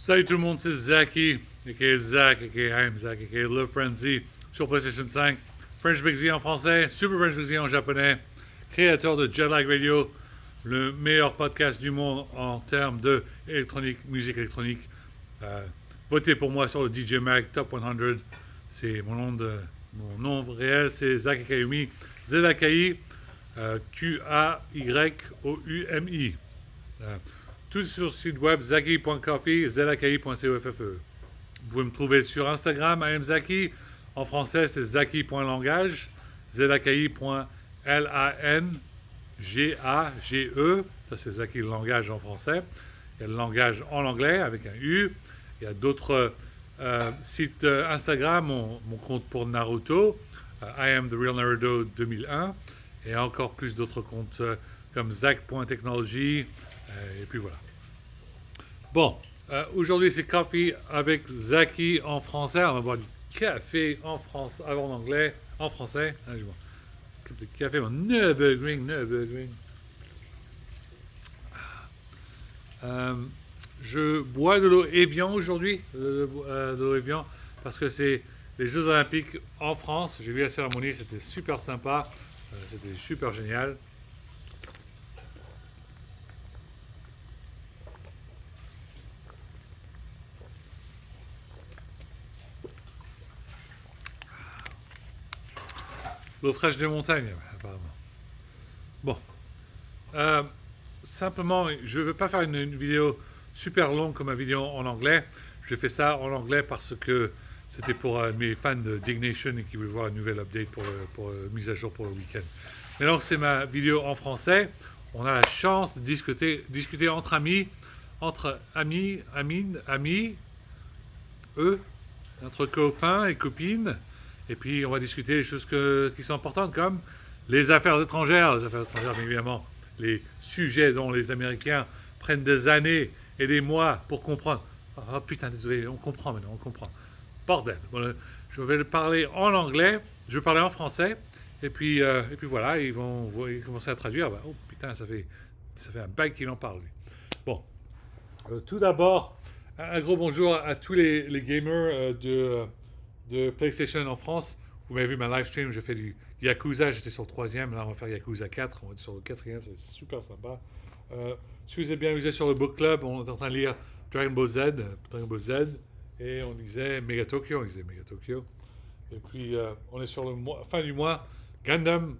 Salut tout le monde, c'est Zaki, aka Zach, aka I'm Zach, aka Love Frenzy sur PlayStation 5, French Big Z en français, Super French Big Z en japonais, créateur de Jetlag Radio, le meilleur podcast du monde en termes de électronique, musique électronique. Votez pour moi sur le DJ Mag Top 100. C'est mon nom réel, c'est Zach Akayumi, Z-A-K-I, Q-A-Y-O-U-M-I. Tout sur le site web zaki.coffee, zaki.coffee. Vous pouvez me trouver sur Instagram, IamZaki. En français, c'est zaki.langage, zaki.langage. Ça, c'est Zaki le langage en français. Il y a le langage en anglais avec un U. Il y a d'autres sites Instagram, mon compte pour Naruto, I am the real Naruto 2001. Et encore plus d'autres comptes comme zach.technology. Et puis voilà. Bon, aujourd'hui c'est Coffee avec Zaki en français. On va boire du café en français, en anglais, en français. Je bois un cup de café, mon Nürburgring. Je bois de l'eau Evian aujourd'hui, de l'eau Evian, parce que c'est les Jeux Olympiques en France. J'ai vu la cérémonie, c'était super sympa, c'était super génial. L'eau fraîche des montagnes, apparemment. Bon. Simplement, je ne veux pas faire une vidéo super longue comme ma vidéo en anglais. J'ai fait ça en anglais parce que c'était pour mes fans de Dignation et qui veulent voir une nouvelle update pour mise à jour pour le week-end. Mais donc, c'est ma vidéo en français. On a la chance de discuter entre amis, entre copains et copines. Et puis, on va discuter des choses qui sont importantes, comme les affaires étrangères. Les affaires étrangères, bien évidemment, les sujets dont les Américains prennent des années et des mois pour comprendre. Oh putain, désolé, on comprend maintenant, on comprend. Bordel. Bon, je vais parler en anglais, je vais parler en français, et puis voilà, ils vont commencer à traduire. Bah, oh putain, ça fait un bail qu'il en parle, lui. Bon, tout d'abord, un gros bonjour à tous les gamers de PlayStation en France. Vous m'avez vu ma live stream, j'ai fait du Yakuza, j'étais sur le 3e, là on va faire Yakuza 4, on va être sur le 4e, c'est super sympa. Si vous êtes bien amusé sur le book club, on est en train de lire Dragon Ball Z, et on lisait Mega Tokyo. Et puis on est sur fin du mois, Gundam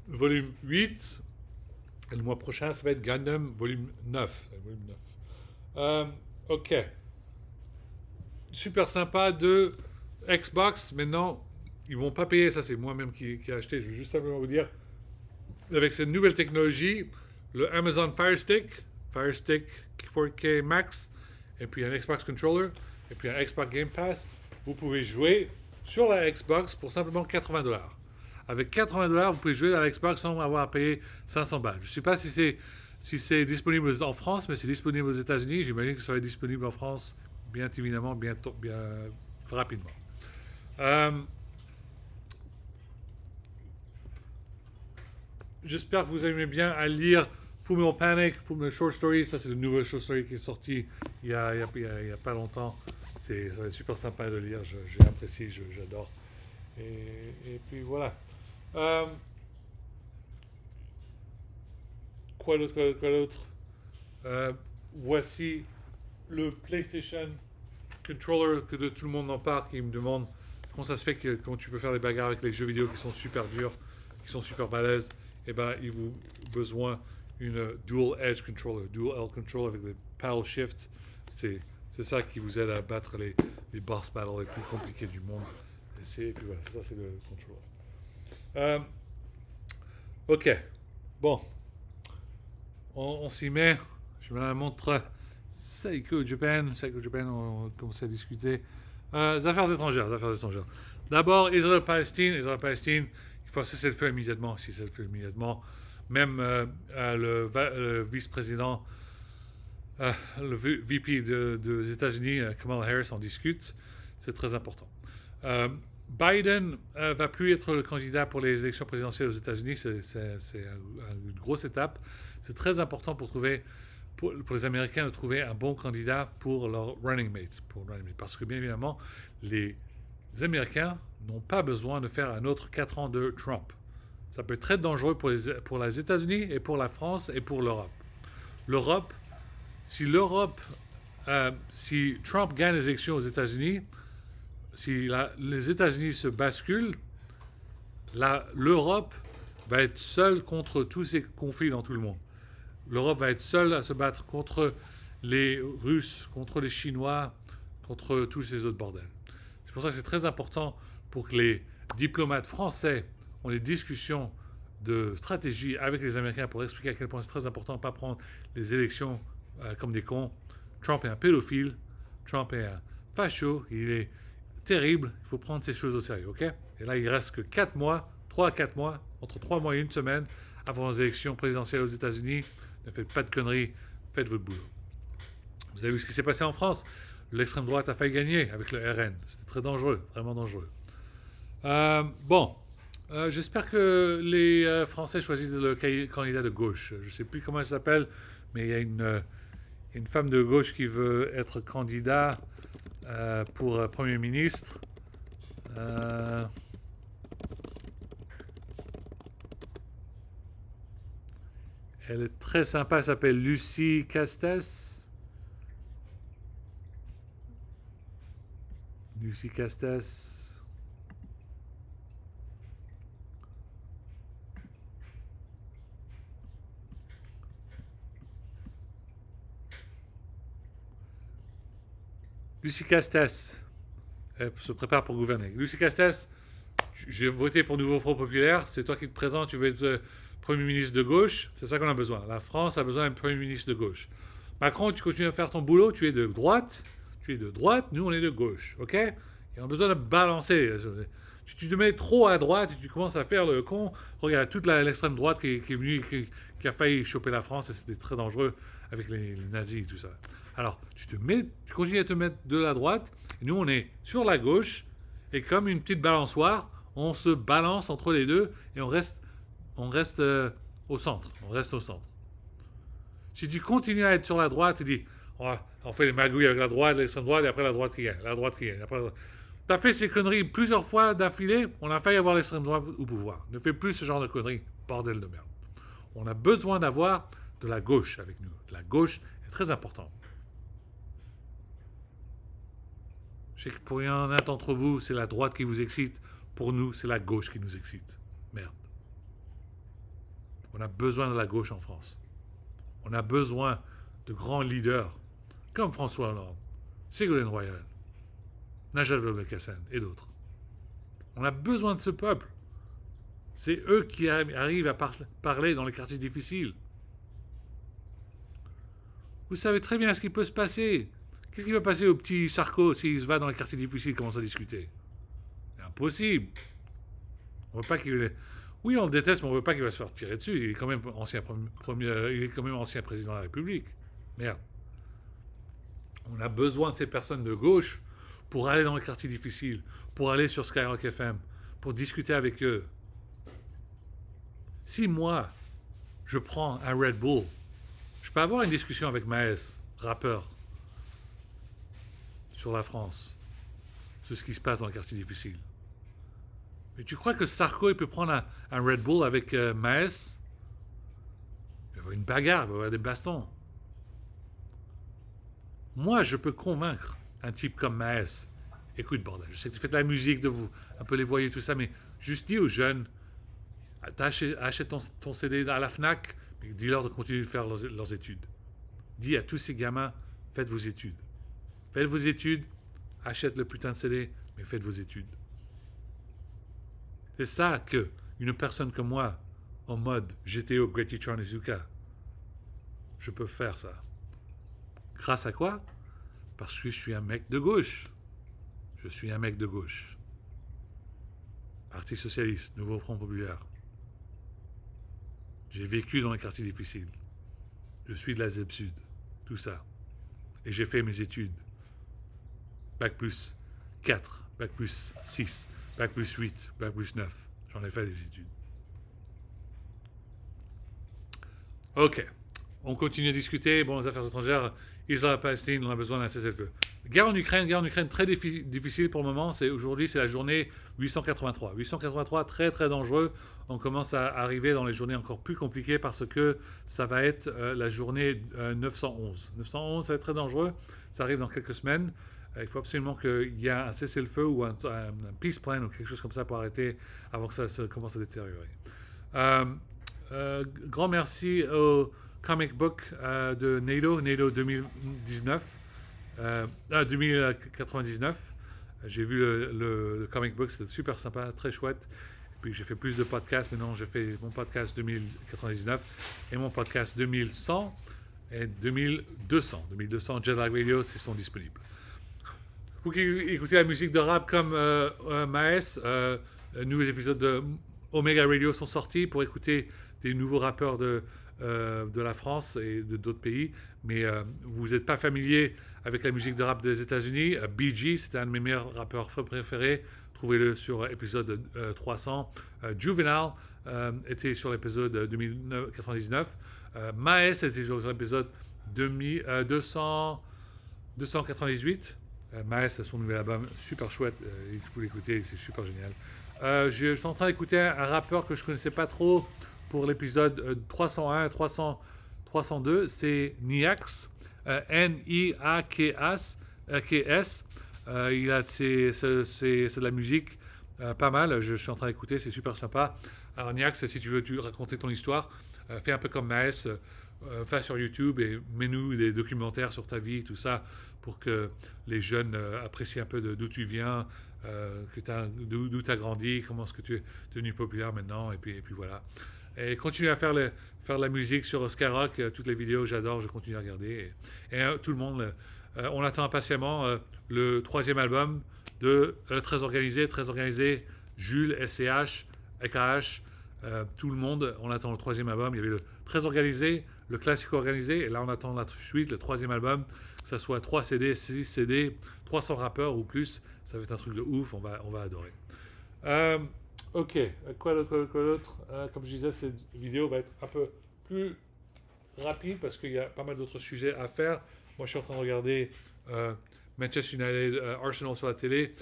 volume 8, et le mois prochain ça va être Gundam volume 9. Ok. Super sympa de Xbox, maintenant, ils vont pas payer, ça c'est moi-même qui ai acheté, je veux juste simplement vous dire, avec cette nouvelle technologie, le Amazon Fire Stick 4K Max, et puis un Xbox Controller, et puis un Xbox Game Pass, vous pouvez jouer sur la Xbox pour simplement $80. Avec $80, vous pouvez jouer dans la Xbox sans avoir à payer 500 balles. Je ne sais pas si c'est disponible en France, mais c'est disponible aux États-Unis. J'imagine que ça va être disponible en France bien évidemment, bien rapidement. J'espère que vous aimez bien à lire Fullmetal Panic, Fullmetal Short Story. Ça, c'est le nouveau short story qui est sorti il y a pas longtemps. Ça va être super sympa de lire. J'apprécie, j'adore. Et puis voilà. Quoi d'autre? Voici le PlayStation Controller que tout le monde en parle, qui me demande comment ça se fait comment tu peux faire des bagarres avec les jeux vidéo qui sont super durs, qui sont super balèzes. Et ben, il vous besoin une Dual Edge Controller, Dual L Controller avec des paddle shift. C'est ça qui vous aide à battre les boss battles les plus compliqués du monde. Et puis voilà, ça c'est le controller. Ok, bon, on s'y met. Je me la montre. Seiko Japan, on commence à discuter. Affaires étrangères. D'abord, Israël-Palestine, il faut cesser le feu immédiatement. Même le vice-président, le VP des États-Unis, Kamala Harris, en discute. C'est très important. Biden va plus être le candidat pour les élections présidentielles aux États-Unis. C'est une grosse étape. C'est très important pour trouver pour les Américains de trouver un bon candidat pour leur running mate. Parce que bien évidemment, les Américains n'ont pas besoin de faire un autre 4 ans de Trump. Ça peut être très dangereux pour les États-Unis et pour la France et pour l'Europe. L'Europe, si Trump gagne les élections aux États-Unis, si les États-Unis se basculent, l'Europe va être seule contre tous ces conflits dans tout le monde. L'Europe va être seule à se battre contre les Russes, contre les Chinois, contre tous ces autres bordels. C'est pour ça que c'est très important pour que les diplomates français ont des discussions de stratégie avec les Américains pour expliquer à quel point c'est très important de ne pas prendre les élections comme des cons. Trump est un pédophile, Trump est un facho, il est terrible, il faut prendre ces choses au sérieux, ok? Et là, il reste que 4 mois, 3 à 4 mois, entre 3 mois et une semaine avant les élections présidentielles aux États-Unis. Ne faites pas de conneries, faites votre boulot. Vous avez vu ce qui s'est passé en France? L'extrême droite a failli gagner avec le RN. C'était très dangereux, vraiment dangereux. J'espère que les Français choisissent le candidat de gauche. Je ne sais plus comment elle s'appelle, mais il y a une femme de gauche qui veut être candidat pour Premier ministre. Elle est très sympa, elle s'appelle Lucie Castès. Lucie Castès. Lucie Castès. Elle se prépare pour gouverner. Lucie Castès, j'ai voté pour Nouveau Front Populaire. C'est toi qui te présentes, tu veux être Premier ministre de gauche. C'est ça qu'on a besoin. La France a besoin d'un Premier ministre de gauche. Macron, tu continues à faire ton boulot, tu es de droite. Tu es de droite, nous on est de gauche. Ok? Et on a besoin de balancer. Si tu te mets trop à droite et tu commences à faire le con, regarde toute l'extrême droite qui est venue, qui a failli choper la France, et c'était très dangereux avec les nazis et tout ça. Alors, tu continues à te mettre de la droite, et nous on est sur la gauche, et comme une petite balançoire, on se balance entre les deux, et on reste au centre. On reste au centre. Si tu continues à être sur la droite, tu dis, on fait les magouilles avec la droite, l'extrême droite, et après la droite qui gagne. La droite qui gagne. T'as fait ces conneries plusieurs fois d'affilée, on a failli avoir l'extrême droite au pouvoir. Ne fais plus ce genre de conneries, bordel de merde. On a besoin d'avoir de la gauche avec nous. La gauche est très importante. Je sais que pour y en a d'entre vous, c'est la droite qui vous excite. Pour nous, c'est la gauche qui nous excite. Merde. On a besoin de la gauche en France. On a besoin de grands leaders comme François Hollande, Ségolène Royal, Najat Vallaud-Belkacem et d'autres. On a besoin de ce peuple. C'est eux qui arrivent à parler dans les quartiers difficiles. Vous savez très bien ce qui peut se passer. Qu'est-ce qui va passer au petit Sarko s'il va dans les quartiers difficiles et commence à discuter? C'est impossible. On veut pas qu'il... Oui, on le déteste, mais on ne veut pas qu'il va se faire tirer dessus. Il est quand même ancien président de la République. Merde. On a besoin de ces personnes de gauche pour aller dans les quartiers difficiles, pour aller sur Skyrock FM, pour discuter avec eux. Si moi, je prends un Red Bull, je peux avoir une discussion avec Maes, rappeur, sur la France, sur ce qui se passe dans les quartiers difficiles. Mais tu crois que Sarko il peut prendre un Red Bull avec Maes? Il va y avoir une bagarre, il va y avoir des bastons. Moi, je peux convaincre un type comme Maes. Écoute, bordel, je sais que tu fais de la musique, de vous, un peu les voyous, tout ça, mais juste dis aux jeunes, achète ton CD à la FNAC, mais dis-leur de continuer de faire leurs études. Dis à tous ces gamins, faites vos études. Faites vos études, achète le putain de CD, mais faites vos études. C'est ça que une personne comme moi, en mode GTO, Great Teacher Onizuka, je peux faire ça. Grâce à quoi? Parce que je suis un mec de gauche. Je suis un mec de gauche. Parti socialiste, Nouveau Front Populaire. J'ai vécu dans les quartiers difficiles. Je suis de la ZEP Sud. Tout ça. Et j'ai fait mes études. Bac plus 4, Bac plus 6, Bac plus 8, Bac plus 9. J'en ai fait des études. Ok. on continue à discuter. Bon, les affaires étrangères, Israël-Palestine, on a besoin d'un cessez-le-feu. Guerre en Ukraine très difficile pour le moment. Aujourd'hui, c'est la journée 883. 883, très très dangereux. On commence à arriver dans les journées encore plus compliquées parce que ça va être la journée 911. 911, ça va être très dangereux. Ça arrive dans quelques semaines. Il faut absolument qu'il y ait un cessez-le-feu ou un peace plan ou quelque chose comme ça pour arrêter avant que ça commence à détériorer. Grand merci au comic book de NATO 2019. 2099. J'ai vu le comic book, c'était super sympa, très chouette. Et puis j'ai fait plus de podcasts. Maintenant, j'ai fait mon podcast 2099 et mon podcast 2100 et 2200. 2200 Jetlag Radio, ils sont disponibles. Vous qui écoutez la musique de rap comme Maes, nouveaux épisodes de Omega Radio sont sortis pour écouter des nouveaux rappeurs de la France et d'autres pays. Mais vous n'êtes pas familier avec la musique de rap des États-Unis. BG, c'était un de mes meilleurs rappeurs préférés. Trouvez-le sur épisode 300. Juvenile était sur l'épisode 2099. Maes était sur l'épisode 298. Maes a son nouvel album, super chouette, il faut l'écouter, c'est super génial. Je suis en train d'écouter un rappeur que je ne connaissais pas trop pour l'épisode 301 et 302, c'est Niax, Niaks. C'est de la musique pas mal, je suis en train d'écouter, c'est super sympa. Alors Niax, si tu veux raconter ton histoire, fais un peu comme Maes, fais sur YouTube et mets-nous des documentaires sur ta vie, tout ça, pour que les jeunes apprécient un peu d'où tu viens, d'où tu as grandi, comment est-ce que tu es devenu populaire maintenant, et puis voilà. Et continue à faire la musique sur Skyrock, toutes les vidéos, j'adore, je continue à regarder. Et tout le monde, on attend impatiemment le 3e album de Très Organisé, Jules, SCH, EKH, tout le monde, on attend le 3e album. Il y avait le Très Organisé, le Classique Organisé, et là on attend la suite, le 3e album, que ce soit 3 CD, 6 CD, 300 rappeurs ou plus, ça va être un truc de ouf, on va adorer. Ok, quoi d'autre comme je disais, cette vidéo va être un peu plus rapide parce qu'il y a pas mal d'autres sujets à faire. Moi je suis en train de regarder Manchester United, Arsenal sur la télé.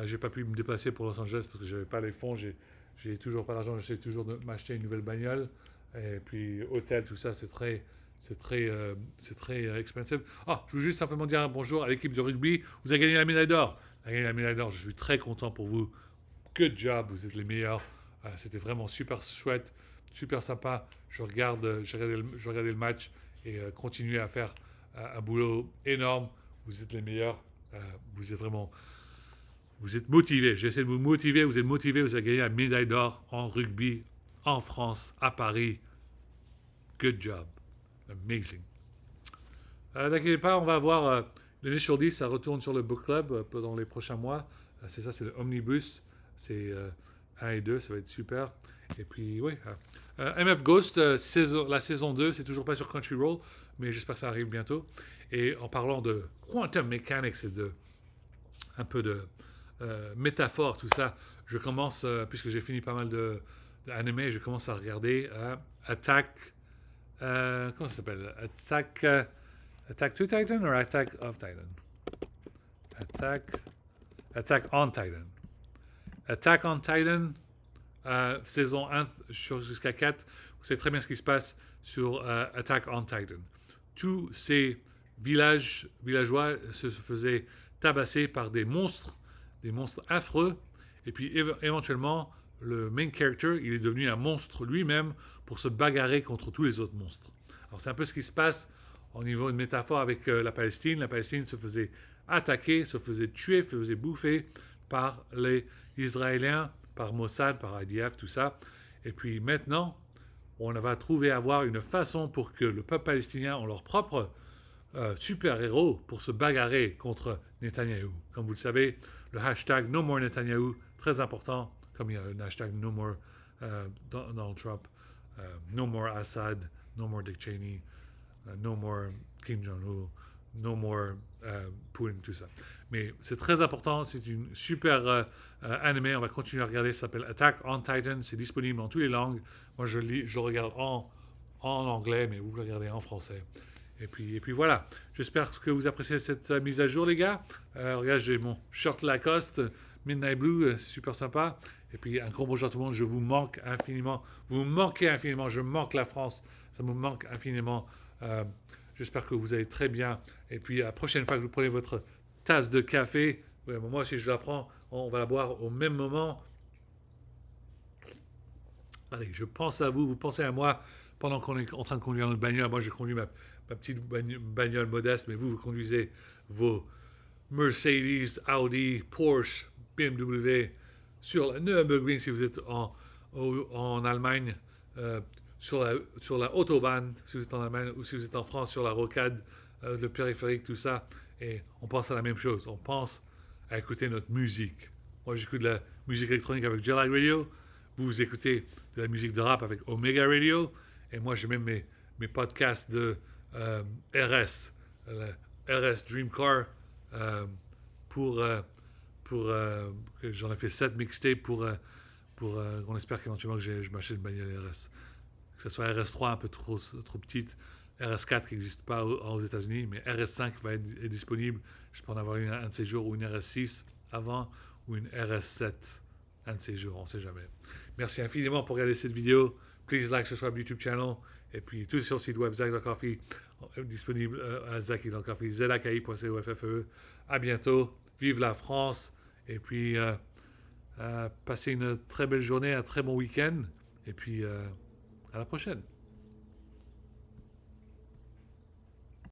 J'ai pas pu me déplacer pour Los Angeles parce que j'avais pas les fonds, j'ai toujours pas d'argent, j'essaie toujours de m'acheter une nouvelle bagnole. Et puis hôtel, tout ça, c'est très expensive. Ah, je veux juste simplement dire un bonjour à l'équipe de rugby. Vous avez gagné la médaille d'or. Vous avez gagné la médaille d'or. Je suis très content pour vous. Good job, vous êtes les meilleurs. C'était vraiment super chouette, super sympa. Je regardais le match et continuez à faire un boulot énorme. Vous êtes les meilleurs. Vous êtes motivés. J'essaie de vous motiver. Vous êtes motivés. Vous avez gagné la médaille d'or en rugby en France, à Paris. Good job. Amazing. N'inquiétez pas, on va avoir l'Initial D, ça retourne sur le book club dans les prochains mois. C'est ça, c'est le Omnibus. C'est 1 et 2, ça va être super. Et puis, oui. MF Ghost, la saison 2, c'est toujours pas sur Crunchyroll, mais j'espère que ça arrive bientôt. Et en parlant de quantum mechanics et un peu de métaphore, tout ça, je commence, puisque j'ai fini pas mal d'anime, je commence à regarder Attack. Comment ça s'appelle? Attack to Titan ou Attack of Titan? Attack on Titan. Attack on Titan, saison 1 jusqu'à 4. Vous savez très bien ce qui se passe sur Attack on Titan. Tous ces villageois se faisaient tabasser par des monstres affreux. Et puis éventuellement, le main character, il est devenu un monstre lui-même pour se bagarrer contre tous les autres monstres. Alors c'est un peu ce qui se passe au niveau de métaphore avec la Palestine. La Palestine se faisait attaquer, se faisait tuer, se faisait bouffer par les Israéliens, par Mossad, par IDF, tout ça. Et puis maintenant, on va trouver avoir une façon pour que le peuple palestinien ait leur propre super-héros pour se bagarrer contre Netanyahou. Comme vous le savez, le hashtag No More Netanyahu, très important, comme il y a un hashtag No More Donald Trump, No More Assad, No More Dick Cheney, No More Kim Jong-un, No More Poutine, tout ça. Mais c'est très important, c'est une super animé, on va continuer à regarder, ça s'appelle Attack on Titan, c'est disponible en toutes les langues. Moi je regarde en en anglais, mais vous le regardez en français. Et puis voilà. J'espère que vous appréciez cette mise à jour, les gars. Regarde, j'ai mon short Lacoste Midnight Blue, c'est super sympa. Et puis un gros bonjour à tout le monde. Je vous manque infiniment. Vous me manquez infiniment. Je manque la France. Ça me manque infiniment. J'espère que vous allez très bien. Et puis la prochaine fois que vous prenez votre tasse de café, ouais, moi si je la prends, on va la boire au même moment. Allez, je pense à vous, vous pensez à moi pendant qu'on est en train de conduire notre bagnole. Moi, je conduis ma petite bagnole modeste, mais vous conduisez vos Mercedes, Audi, Porsche, BMW sur la Nürburgring si vous êtes en Allemagne, sur la Autobahn si vous êtes en Allemagne, ou si vous êtes en France sur la rocade, le périphérique, tout ça. Et on pense à la même chose. On pense à écouter notre musique. Moi, j'écoute de la musique électronique avec Jelly Radio. Vous écoutez de la musique de rap avec Omega Radio. Et moi, j'ai même mes podcasts de RS, RS Dream Car, pour, j'en ai fait 7 mixtapes pour on espère qu'éventuellement que je m'achète une bagnole RS. Que ce soit RS3 un peu trop petite, RS4 qui n'existe pas aux États-Unis, mais RS5 est disponible. Je peux en avoir un de ces jours, ou une RS6 avant, ou une RS7 un de ces jours, on ne sait jamais. Merci infiniment pour regarder cette vidéo. Please like, subscribe YouTube channel. Et puis tout sur le site web Zach.coffee, disponible à Zaki.coffee, zaki.coffee. À bientôt. Vive la France. Et puis passez une très belle journée, un très bon week-end. Et puis à la prochaine.